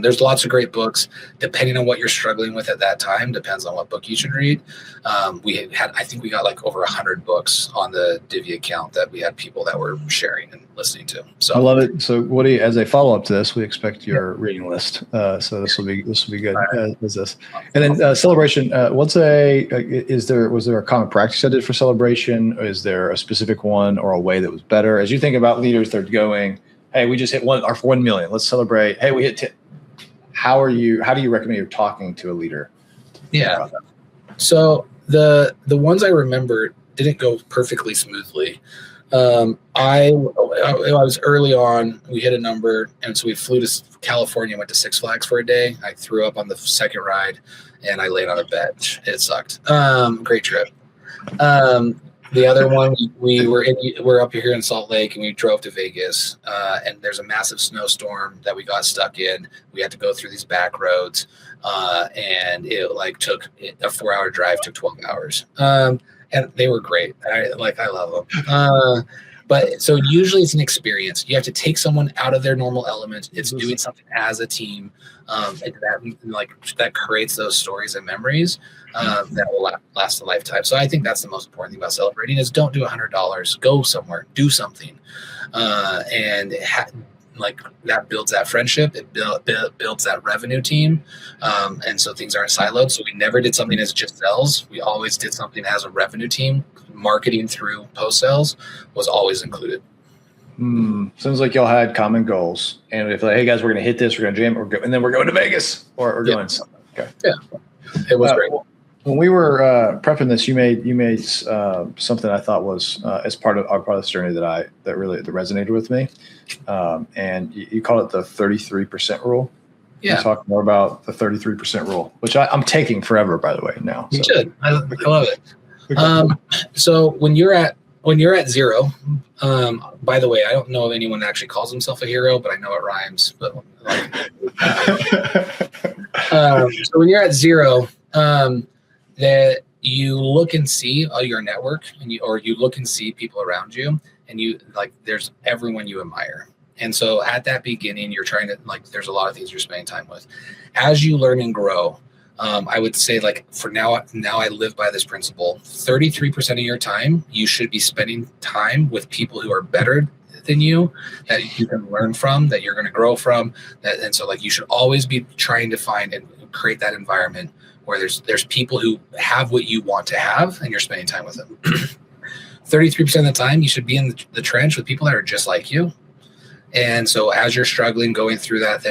There's lots of great books depending on what you're struggling with at that time. Depends on what book you should read. I think we got like over 100 books on the Divvy account that we had people that were sharing and listening to. So I love it. So Woody, as a follow up to this, we expect your reading list. So this will be good. Is this? And then celebration. Was there a common practice I did for celebration? Or is there a specific one or a way that was better? As you think about leaders that are going, hey, we just hit 1 million. Let's celebrate. Hey, we hit 10. How do you recommend you're talking to a leader? Yeah. So the ones I remember didn't go perfectly smoothly. I was early on, we hit a number. And so we flew to California, went to Six Flags for a day. I threw up on the second ride and I laid on a bench. It sucked. Great trip. The other one, we're up here in Salt Lake, and we drove to Vegas, and there's a massive snowstorm that we got stuck in. We had to go through these back roads, and it took a 4-hour drive, took 12 hours. And they were great. I love them. But so usually it's an experience. You have to take someone out of their normal element. It's doing something as a team, and that creates those stories and memories that will last a lifetime. So I think that's the most important thing about celebrating is don't do $100. Go somewhere, do something, and that builds that friendship. It builds that revenue team, and so things aren't siloed. So we never did something as just sales. We always did something as a revenue team. Marketing through post sales was always included. Sounds like y'all had common goals, and if hey guys, we're gonna hit this, we're gonna jam, and then we're going to Vegas or going something. Okay, yeah, it was great. When we were prepping this, you made something I thought was as part of this journey that really resonated with me, and you call it the 33% rule. Yeah, you talk more about the 33% rule, which I'm taking forever, by the way. Now you should. I love it. So when you're at zero, by the way, I don't know if anyone actually calls himself a hero, but I know it rhymes. But so when you're at zero, that you look and see your network, and you look and see people around you, and you there's everyone you admire. And so at that beginning, you're trying to there's a lot of things you're spending time with. As you learn and grow, I would say for now I live by this principle. 33% of your time, you should be spending time with people who are better than you, that you can learn from, that you're going to grow from. And so you should always be trying to find and create that environment where there's people who have what you want to have and you're spending time with them. 33% of the time, you should be in the trench with people that are just like you. And so as you're struggling, going through that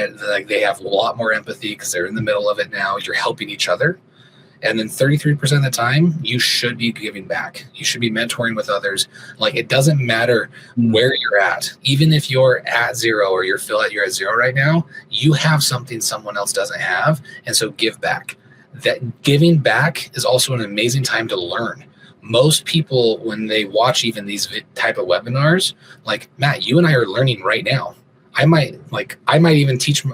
they have a lot more empathy because they're in the middle of it now. You're helping each other. And then 33% of the time, you should be giving back. You should be mentoring with others. It doesn't matter where you're at. Even if you're at zero or you're at zero right now, you have something someone else doesn't have. And so give back. That giving back is also an amazing time to learn. Most people, when they watch even these type of webinars, Matt, you and I are learning right now. I might even teach,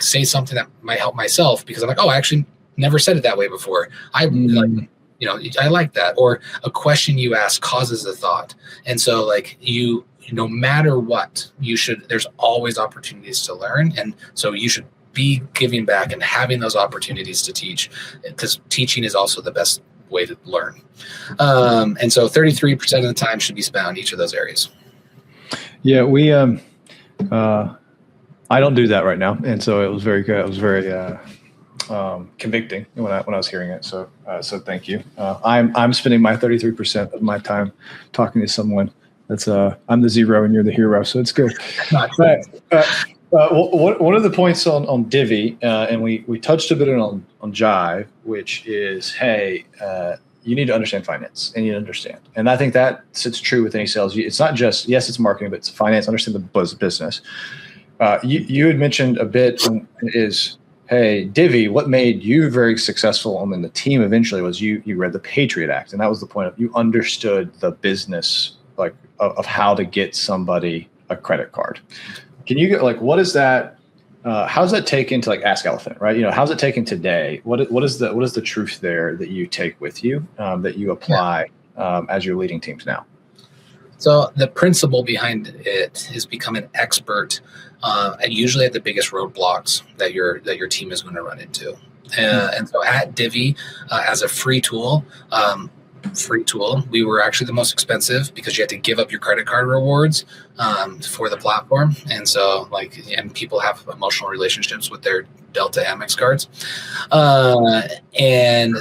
say something that might help myself because I'm oh, I actually never said it that way before. I like that. Or a question you ask causes a thought. And so no matter what, there's always opportunities to learn. And so you should be giving back and having those opportunities to teach, because teaching is also the best way to learn. And so 33% of the time should be spent on each of those areas. Yeah, we I don't do that right now, and so it was very good. It was very convicting when I was hearing it. So thank you. I'm spending my 33% of my time talking to someone that's I'm the zero and you're the hero, so it's good. One of the points on Divvy, and we touched a bit on Jive, which is, hey, you need to understand finance, and you need to understand. And I think that sits true with any sales. It's not just, yes, it's marketing, but it's finance, understand the business. You had mentioned a bit is, hey, Divvy, what made you very successful and then the team eventually was you read the Patriot Act. And that was the point of you understood the business of how to get somebody a credit card. Can you get what is that? How's that taken to Ask Elephant, right? How's it taken today? What is the truth there that you take with you that you apply as you're leading teams now? So the principle behind it is become an expert, and usually at the biggest roadblocks that your team is going to run into. And so at Divvy, as a free tool, we were actually the most expensive because you had to give up your credit card rewards for the platform. And so and people have emotional relationships with their Delta Amex cards. And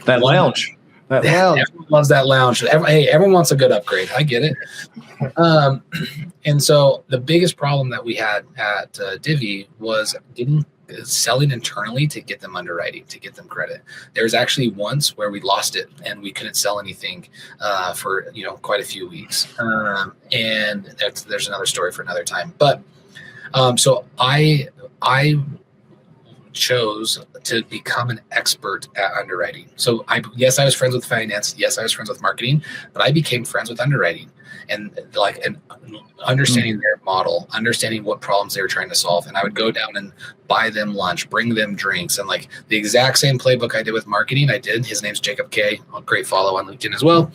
that lounge. Everyone loves that lounge. Everyone wants a good upgrade. I get it. And so the biggest problem that we had at Divvy was selling internally to get them underwriting, to get them credit. There's actually once where we lost it and we couldn't sell anything for quite a few weeks. And there's another story for another time. But so I chose to become an expert at underwriting. So I was friends with finance. Yes, I was friends with marketing, but I became friends with underwriting and understanding their model, understanding what problems they were trying to solve. And I would go down and buy them lunch, bring them drinks, and like the exact same playbook I did with marketing. His name's Jacob K. A great follow on LinkedIn as well.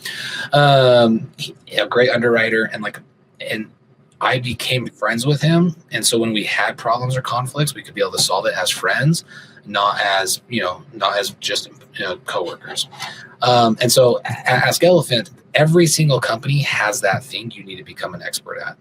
A great underwriter, and I became friends with him. And so when we had problems or conflicts, we could be able to solve it as friends, not as just coworkers. And so at Ask Elephant, every single company has that thing you need to become an expert at.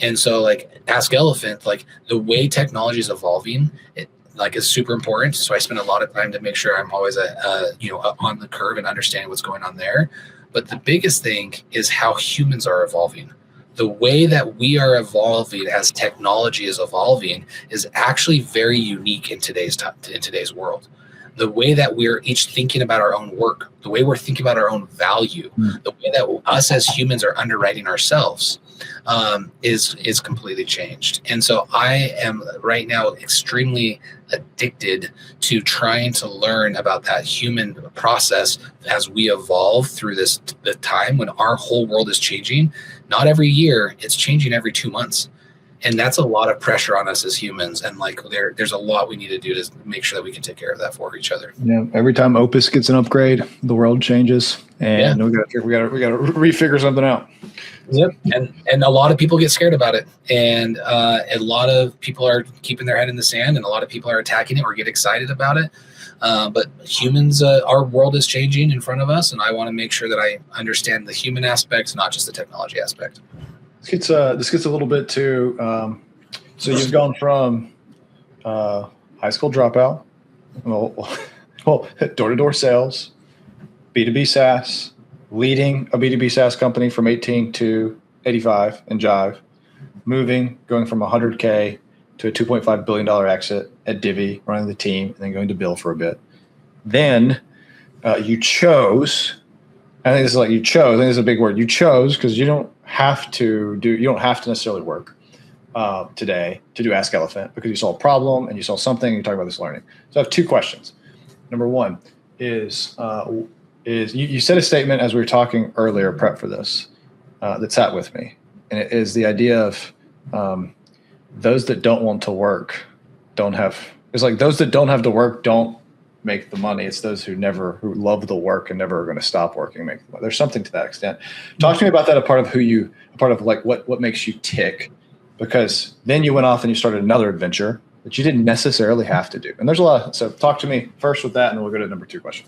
And so like Ask Elephant, like the way technology is evolving, it is super important. So I spend a lot of time to make sure I'm always on the curve and understanding what's going on there. But the biggest thing is how humans are evolving. The way that we are evolving as technology is evolving is actually very unique in today's world. The way that we're each thinking about our own work, the way we're thinking about our own value, the way that us as humans are underwriting ourselves is completely changed. And so I am right now extremely addicted to trying to learn about that human process as we evolve through the time when our whole world is changing. Not every year, it's changing every 2 months. And that's a lot of pressure on us as humans. And there's a lot we need to do to make sure that we can take care of that for each other. Yeah. Every time Opus gets an upgrade, the world changes, and we got to refigure something out. Yep. And a lot of people get scared about it. And a lot of people are keeping their head in the sand, and a lot of people are attacking it or get excited about it. But humans, our world is changing in front of us. And I want to make sure that I understand the human aspect, not just the technology aspect. This gets a little bit to, so you've gone from high school dropout, door-to-door sales, B2B SaaS, leading a B2B SaaS company from 18 to 85 in Jive, going from 100K to a $2.5 billion exit at Divvy, running the team, and then going to Bill for a bit. Then you chose, I think this is a big word. You chose, because you don't have to necessarily work today to do Ask Elephant, because you saw a problem and you saw something and you talk about this learning. So I have two questions. Number one is you said a statement as we were talking earlier, prep for this, that sat with me. And it is the idea of those that don't want to work it's like those that don't have to work don't make the money. It's those who love the work and never are going to stop working make the money. There's something to that extent. Talk to me about that, a part of like what makes you tick, because then you went off and you started another adventure that you didn't necessarily have to do. And there's a lot. So talk to me first with that, and then we'll go to number 2 question.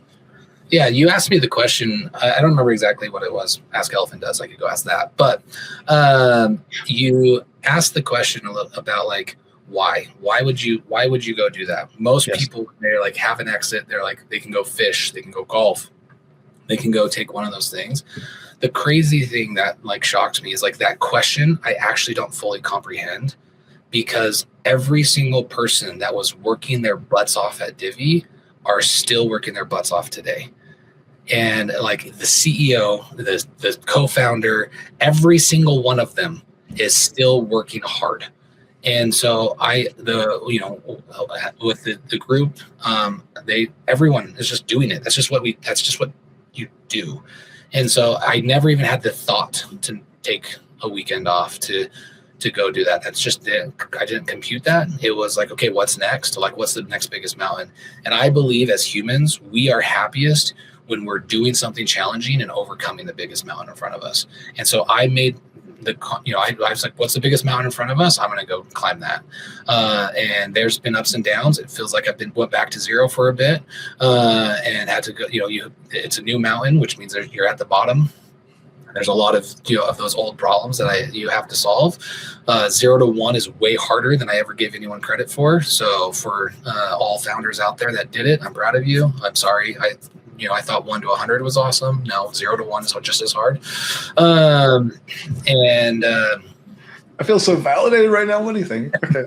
Yeah, you asked me the question. I don't remember exactly what it was. Ask Elephant does. I could go ask that. But you asked the question about like, why would you go do that? Most people, they're like, have an exit. They're like, they can go fish, they can go golf, they can go take one of those things. The crazy thing that like shocks me is like that question I actually don't fully comprehend, because every single person that was working their butts off at Divvy are still working their butts off today. And like the CEO, the co-founder, every single one of them is still working hard. And so with the group, everyone is just doing it. That's just what you do. And so I never even had the thought to take a weekend off to go do that. That's just it. I didn't compute that. It was like, okay, what's next? Like, what's the next biggest mountain? And I believe as humans, we are happiest when we're doing something challenging and overcoming the biggest mountain in front of us. And so I made I was like, what's the biggest mountain in front of us? I'm going to go climb that. And there's been ups and downs. It feels like went back to zero for a bit and had to go, it's a new mountain, which means you're at the bottom. There's a lot of, of those old problems that you have to solve. 0 to 1 is way harder than I ever gave anyone credit for. So for all founders out there that did it, I'm proud of you. I'm sorry. I thought 1 to 100 was awesome. No, 0 to 1 is just as hard. I feel so validated right now. What do you think? Okay.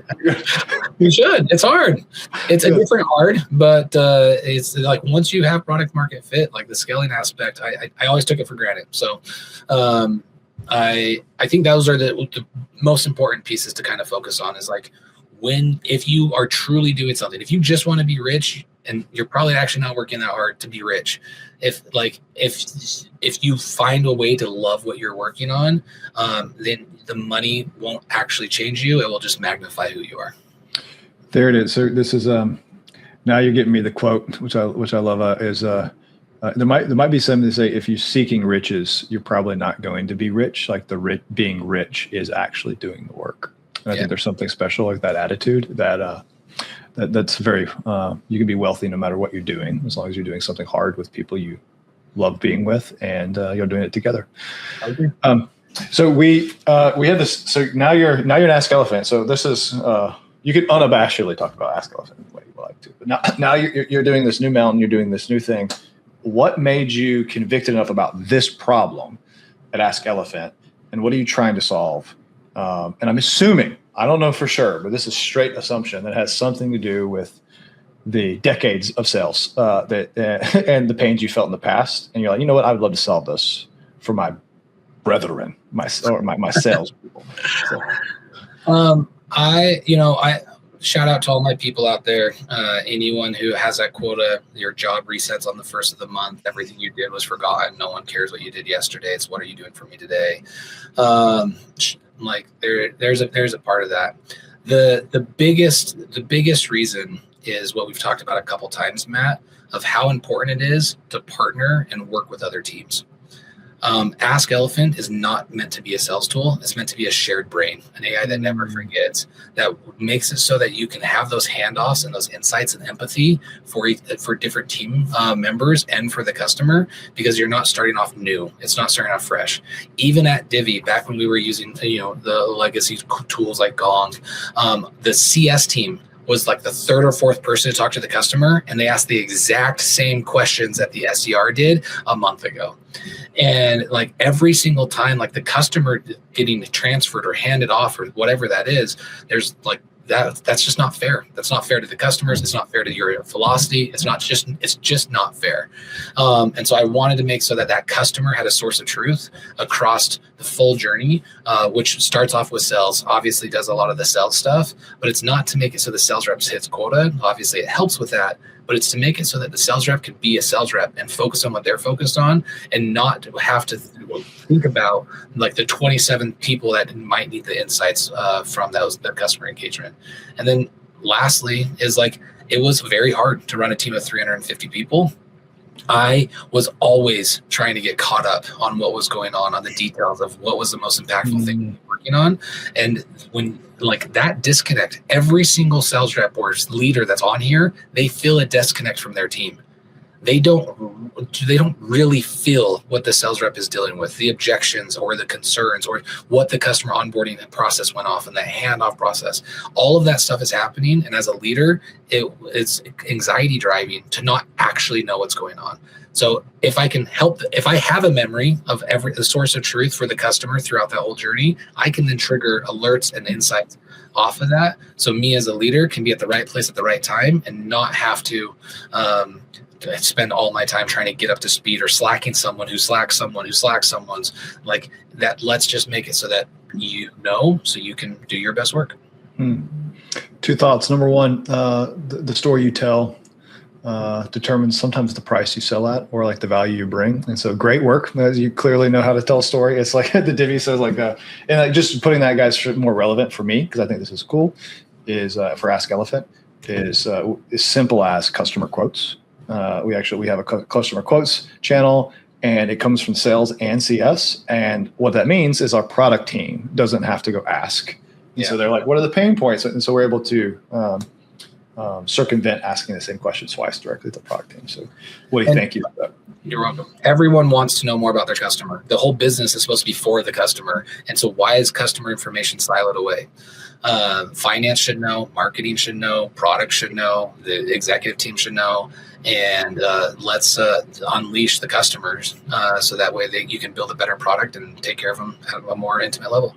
You should. It's hard. It's a different hard, but it's like once you have product market fit, like the scaling aspect, I always took it for granted. So I think those are the most important pieces to kind of focus on, is like, if you are truly doing something, if you just want to be rich, and you're probably actually not working that hard to be rich, if you find a way to love what you're working on, then the money won't actually change you. It will just magnify who you are. There it is. So this is now you're getting me the quote, which I love. There might be something to say, if you're seeking riches, you're probably not going to be rich. Like being rich is actually doing the work. And I think there's something special like that attitude that's very, you can be wealthy no matter what you're doing, as long as you're doing something hard with people you love being with, and you're doing it together. I agree. So we had this, so now you're an Ask Elephant. So this is, you could unabashedly talk about Ask Elephant the way you like to, but now you're doing this new mountain, you're doing this new thing. What made you convicted enough about this problem at Ask Elephant, and what are you trying to solve? And I'm assuming, I don't know for sure, but this is straight assumption that has something to do with the decades of sales and the pains you felt in the past. And you're like, you know what? I would love to solve this for my brethren, my sales people. So. I shout out to all my people out there. Anyone who has that quota, your job resets on the first of the month. Everything you did was forgotten. No one cares what you did yesterday. It's what are you doing for me today? Like there's a part of that. The biggest reason is what we've talked about a couple times, Matt, of how important it is to partner and work with other teams. Ask Elephant is not meant to be a sales tool. It's meant to be a shared brain, an AI that never forgets, that makes it so that you can have those handoffs and those insights and empathy for different team members and for the customer, because you're not starting off new. It's not starting off fresh. Even at Divvy, back when we were using the legacy tools like Gong, the CS team was like the third or fourth person to talk to the customer, and they asked the exact same questions that the SDR did a month ago. And like every single time, like the customer getting transferred or handed off or whatever that is, there's like that's just not fair. That's not fair to the customers. It's not fair to your velocity. It's just not fair. And so I wanted to make so that customer had a source of truth across the full journey, which starts off with sales, obviously does a lot of the sales stuff, but it's not to make it so the sales reps hits quota. Obviously it helps with that, but it's to make it so that the sales rep can be a sales rep and focus on what they're focused on, and not have to think about like the 27 people that might need the insights from the customer engagement. And then lastly is like, it was very hard to run a team of 350 people. I was always trying to get caught up on what was going on the details of what was the most impactful thing we were working on. And when like that disconnect, every single sales rep or leader that's on here, they feel a disconnect from their team. They don't really feel what the sales rep is dealing with, the objections or the concerns or what the customer onboarding process went off and that handoff process. All of that stuff is happening. And as a leader, it's anxiety driving to not actually know what's going on. So if I can help, if I have a memory of the source of truth for the customer throughout that whole journey, I can then trigger alerts and insights off of that. So me as a leader can be at the right place at the right time and not have to spend all my time trying to get up to speed or slacking someone who slacks someone's like that. Let's just make it so that so you can do your best work. Two thoughts. Number one, the story you tell determines sometimes the price you sell at or like the value you bring. And so great work, as you clearly know how to tell a story. It's like the Divvy says, like, and like just putting that, guys, more relevant for me, because I think this is cool, is for Ask Elephant is simple as customer quotes. We have a customer quotes channel, and it comes from sales and CS. And what that means is our product team doesn't have to go ask. And so they're like, what are the pain points? And so we're able to circumvent asking the same question twice directly to the product team. So Woody, thank you for that. You're welcome. Everyone wants to know more about their customer. The whole business is supposed to be for the customer. And so why is customer information siloed away? Finance should know, marketing should know, product should know, the executive team should know, and let's unleash the customers so that way you can build a better product and take care of them at a more intimate level.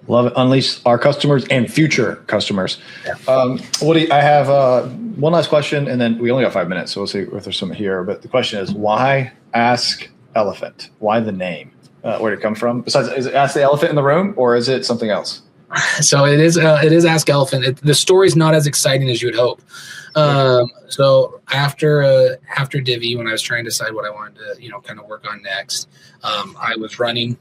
Love it. Unleash our customers and future customers. Yeah. Woody, I have one last question, and then we only got 5 minutes, so we'll see if there's some here. But the question is, why Ask Elephant? Why the name? Where did it come from? Besides, is it Ask the Elephant in the Room, or is it something else? So it is Ask Elephant. The story's not as exciting as you would hope. So after Divvy, when I was trying to decide what I wanted to, kind of work on next, I was running,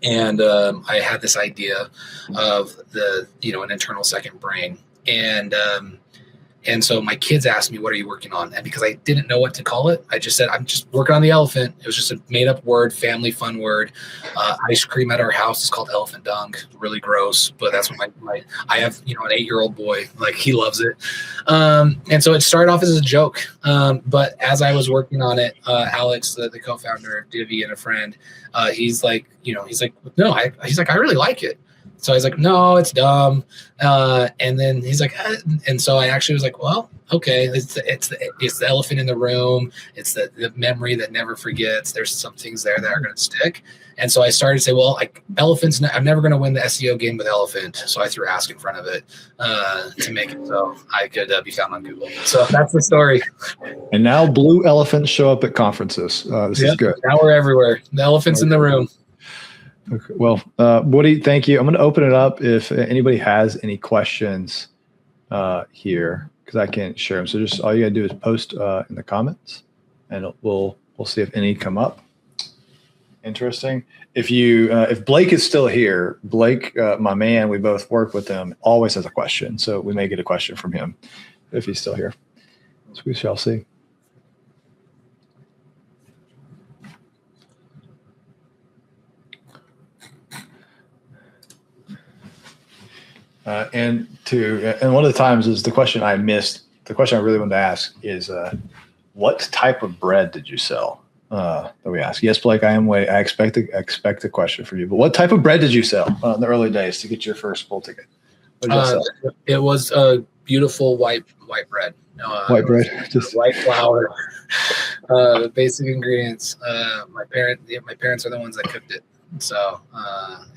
and I had this idea of an internal second brain, and so my kids asked me, what are you working on? And because I didn't know what to call it, I just said, I'm just working on the elephant. It was just a made up word, family fun word. Ice cream at our house is called elephant dung. Really gross, but that's what I have, an 8-year-old boy, like he loves it. And so it started off as a joke. But as I was working on it, Alex, the co-founder of Divvy and a friend, he's like, no, he's like, I really like it. So I was like, no, it's dumb. And then he's like, and so I actually was like, well, okay, it's the elephant in the room. It's the memory that never forgets. There's some things there that are going to stick. And so I started to say, well, like elephants, I'm never going to win the SEO game with elephant. So I threw ask in front of it to make it so I could be found on Google. So that's the story. And now blue elephants show up at conferences. This is good. Now we're everywhere. The elephant's in the room. Okay. Well, Woody, thank you. I'm going to open it up if anybody has any questions here, because I can't share them. So just all you got to do is post in the comments, and we'll see if any come up. Interesting. If Blake is still here, Blake, my man, we both work with him, always has a question. So we may get a question from him if he's still here. So we shall see. And one of the times is the question I missed. The question I really wanted to ask is, what type of bread did you sell? That we asked. Yes, Blake, I expect a question for you. But what type of bread did you sell in the early days to get your first bowl ticket? It was a beautiful white bread. White bread, just white flour. The basic ingredients. My parents are the ones that cooked it, so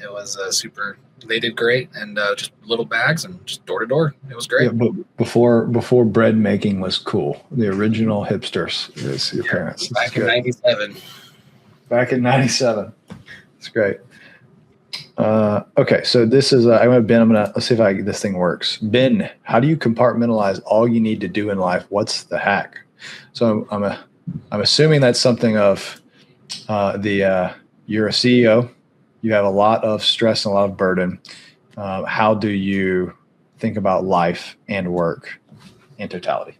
it was super. They did great, and just little bags and just door to door. It was great. Yeah, but before bread making was cool, the original hipsters is your parents. Back in '97. Back in '97, it's great. Okay, so this is let's see if this thing works. Ben, how do you compartmentalize all you need to do in life? What's the hack? So I'm assuming that's something of you're a CEO. You have a lot of stress and a lot of burden. How do you think about life and work in totality?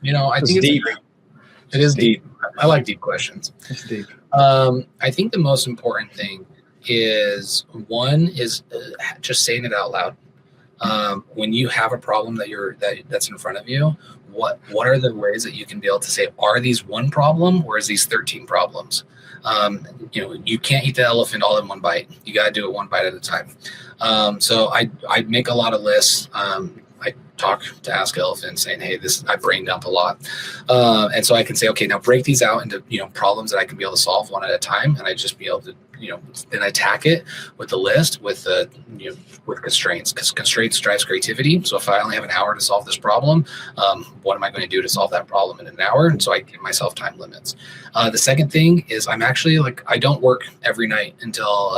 I think it's deep. It is deep. I like deep questions. It's deep. I think the most important thing is just saying it out loud. When you have a problem that's in front of you, what are the ways that you can be able to say, are these one problem or is these 13 problems? You can't eat the elephant all in one bite. You got to do it one bite at a time. So I make a lot of lists. I talk to Ask Elephant saying, hey, I brain dump a lot. And so I can say, okay, now break these out into, problems that I can be able to solve one at a time. And I just be able to, then attack it with the list with constraints, because constraints drives creativity. So if I only have an hour to solve this problem, what am I going to do to solve that problem in an hour? And so I give myself time limits. The second thing is I'm actually I don't work every night until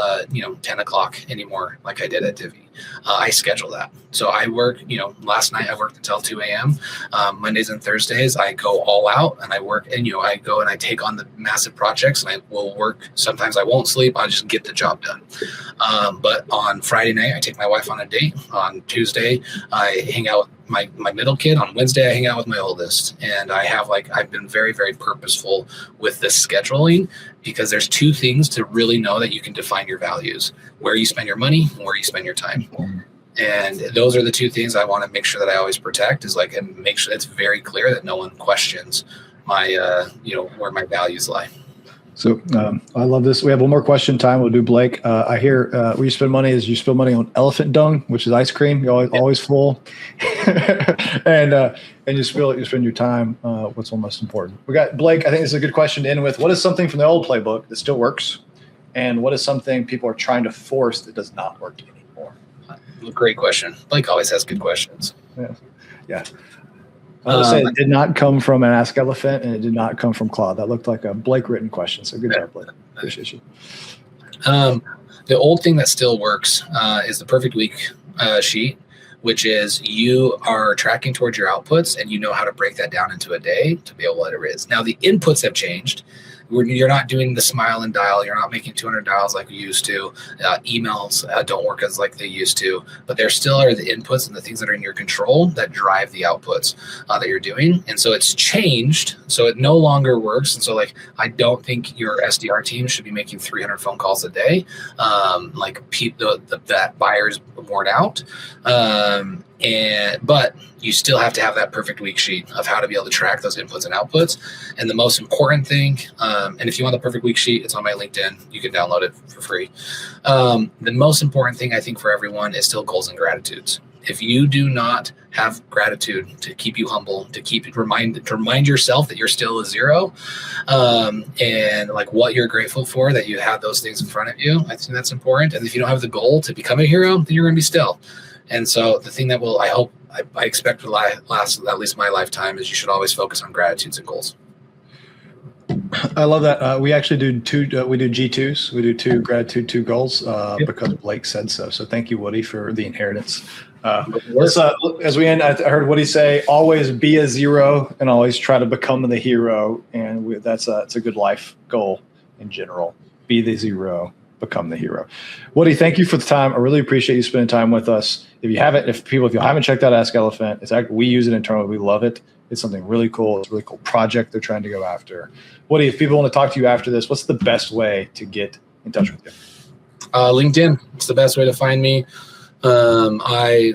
10 o'clock anymore, like I did at Divvy. I schedule that. So I work, last night I worked until 2 a.m. Mondays and Thursdays I go all out and I work, and I go and I take on the massive projects, and I will work. Sometimes I won't sleep. I'll just get the job done. But on Friday night, I take my wife on a date. On Tuesday, I hang out with my middle kid. On Wednesday, I hang out with my oldest. And I've been very, very purposeful with this scheduling, because there's two things to really know that you can define your values: where you spend your money and where you spend your time. And those are the two things I want to make sure that I always protect, and make sure it's very clear that no one questions my, where my values lie. So I love this. We have one more question time. We'll do Blake. I hear where you spend money is you spend money on elephant dung, which is ice cream. You're always full, and you spend your time. What's most important? We got Blake. I think this is a good question to end with. What is something from the old playbook that still works, and what is something people are trying to force that does not work anymore? Great question. Blake always has good questions. Yeah. I would say it did not come from an Ask Elephant, and it did not come from Claude. That looked like a Blake written question. So good job, Blake. Appreciate you. The old thing that still works is the perfect week sheet, which is you are tracking towards your outputs and you know how to break that down into a day to be able to let it is. Now the inputs have changed. You're not doing the smile and dial. You're not making 200 dials like we used to. Emails don't work as like they used to, but there still are the inputs and the things that are in your control that drive the outputs that you're doing. And so it's changed. So it no longer works. And so like, I don't think your SDR team should be making 300 phone calls a day. That buyer's worn out. But you still have to have that perfect week sheet of how to be able to track those inputs and outputs. And the most important thing, and if you want the perfect week sheet, it's on my LinkedIn. You can download it for free. The most important thing I think for everyone is still goals and gratitudes. If you do not have gratitude to keep you humble, to remind yourself that you're still a zero, and like what you're grateful for, that you have those things in front of you, I think that's important. And if you don't have the goal to become a hero, then you're going to be still. And so the thing that I expect to last at least my lifetime is you should always focus on gratitudes and goals. I love that. We actually do we do G2s. We do 2 gratitude, 2 goals because Blake said so. So thank you, Woody, for the inheritance. As we end, I heard Woody say, always be a zero and always try to become the hero. And it's a good life goal in general. Be the zero, become the hero. Woody, thank you for the time. I really appreciate you spending time with us. If you haven't checked out Ask Elephant, we use it internally. We love it. It's something really cool. It's a really cool project they're trying to go after. Woody, if people want to talk to you after this, what's the best way to get in touch with you? LinkedIn. It's the best way to find me. I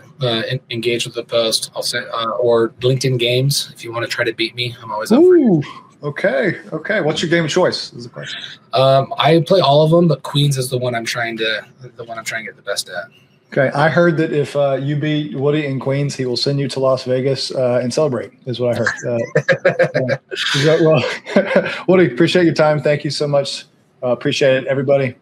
engage with the post. I'll say, or LinkedIn games. If you want to try to beat me, I'm always up for it. Okay. What's your game of choice? Is the question. I play all of them, but Queens is the one I'm trying to get the best at. Okay, I heard that if you beat Woody in Queens, he will send you to Las Vegas and celebrate, is what I heard. Well, Woody, appreciate your time. Thank you so much. Appreciate it, everybody.